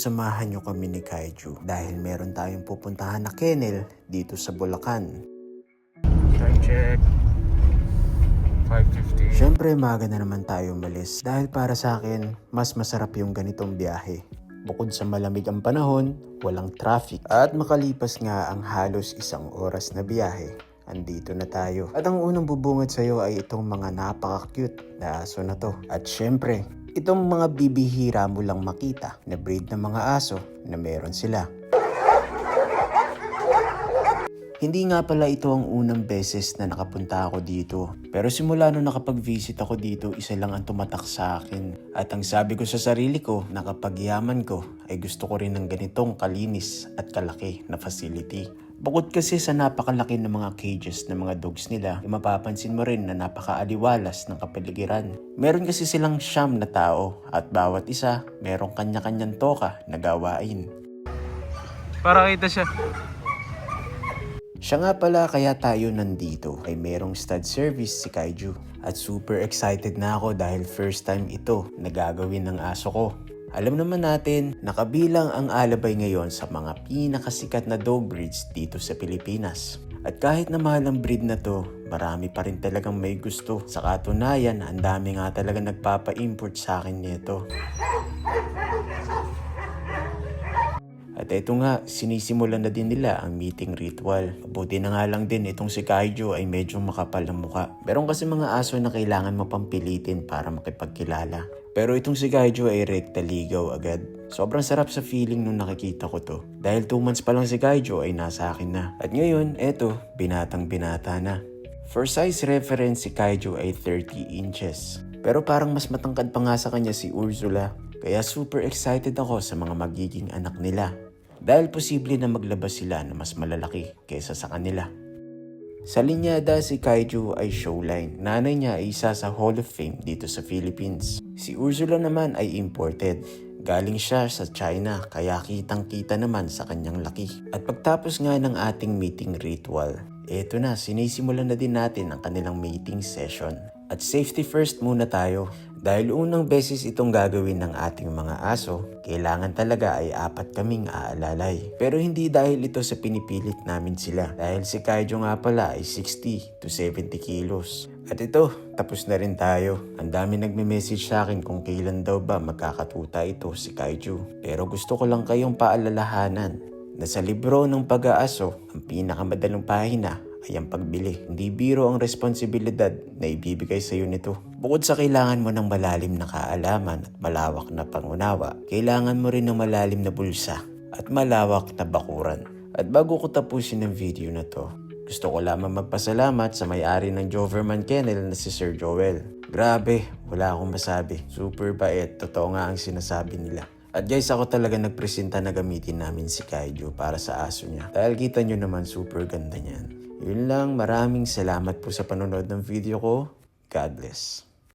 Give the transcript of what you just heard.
samahan nyo kami ni Kaiju dahil meron tayong pupuntahan na kennel dito sa Bulacan. Time check. 5:50. Siyempre maaga na naman tayo umalis dahil para sa akin mas masarap yung ganitong biyahe. Bukod sa malamig ang panahon, walang traffic at makalipas nga ang halos 1 oras na biyahe. Andito na tayo. At ang unang bubungad sa'yo ay itong mga napaka-cute na aso na to. At syempre, itong mga bibihira mo lang makita na breed ng mga aso na meron sila. Hindi nga pala ito ang unang beses na nakapunta ako dito. Pero simula nung nakapag-visit ako dito, isa lang ang tumatak sa akin. At ang sabi ko sa sarili ko na kapag yaman ko ay gusto ko rin ng ganitong kalinis at kalaki na facility. Bukod kasi sa napakalaki ng mga cages ng mga dogs nila, mapapansin mo rin na napakaaliwalas ng kapaligiran. Meron kasi silang 9 na tao at bawat isa merong kanya-kanyang toka na gawain. Para kita siya. Siya nga pala kaya tayo nandito ay merong stud service si Kaiju. At super excited na ako dahil first time ito na gagawin ng aso ko. Alam naman natin, nakabilang ang Alabay ngayon sa mga pinakasikat na dog breeds dito sa Pilipinas. At kahit na mahal ang breed na to, marami pa rin talagang may gusto. Sa katunayan, ang dami nga talaga nagpapa-import sa akin nito. At ito nga, sinisimulan na din nila ang meeting ritual. Buti na nga lang din itong si Kaiju ay medyo makapal ang muka. Meron kasi mga aso na kailangan mapampilitin para makipagkilala. Pero itong si Kaiju ay rekta ligaw agad. Sobrang sarap sa feeling nung nakikita ko to. Dahil 2 months pa lang si Kaiju ay nasa akin na. At ngayon, eto, binatang binata na. For size reference, si Kaiju ay 30 inches. Pero parang mas matangkad pa nga sa kanya si Ursula. Kaya super excited ako sa mga magiging anak nila. Dahil posible na maglabas sila na mas malalaki kaysa sa kanila. Sa linyada, si Kaiju ay showline. Nanay niya ay isa sa Hall of Fame dito sa Philippines. Si Ursula naman ay imported. Galing siya sa China kaya kitang-kita naman sa kanyang laki. At pagtapos nga ng ating meeting ritual, eto na, sinisimulan na din natin ang kanilang meeting session. At safety first muna tayo. Dahil unang beses itong gagawin ng ating mga aso, kailangan talaga ay 4 kaming aalalay. Pero hindi dahil ito sa pinipilit namin sila. Dahil si Kaiju nga pala ay 60 to 70 kilos. At ito, tapos na rin tayo. Ang dami nagme-message sa akin kung kailan daw ba magkakatuta ito si Kaiju. Pero gusto ko lang kayong paalalahanan na sa libro ng pag-aaso, ang pinakamadaling pahina ay ang pagbili. Hindi biro ang responsibilidad na ibibigay sa iyo nito. Bukod sa kailangan mo ng malalim na kaalaman at malawak na pangunawa, kailangan mo rin ng malalim na bulsa at malawak na bakuran. At bago ko tapusin ang video na to, gusto ko lamang magpasalamat sa may-ari ng Doberman Kennel na si Sir Joel. Grabe, wala akong masabi. Super bait, totoo nga ang sinasabi nila. At guys, ako talaga nagpresenta na gamitin namin si Kaiju para sa aso niya. Dahil kita nyo naman super ganda niyan. Yun lang, maraming salamat po sa panonood ng video ko. God bless.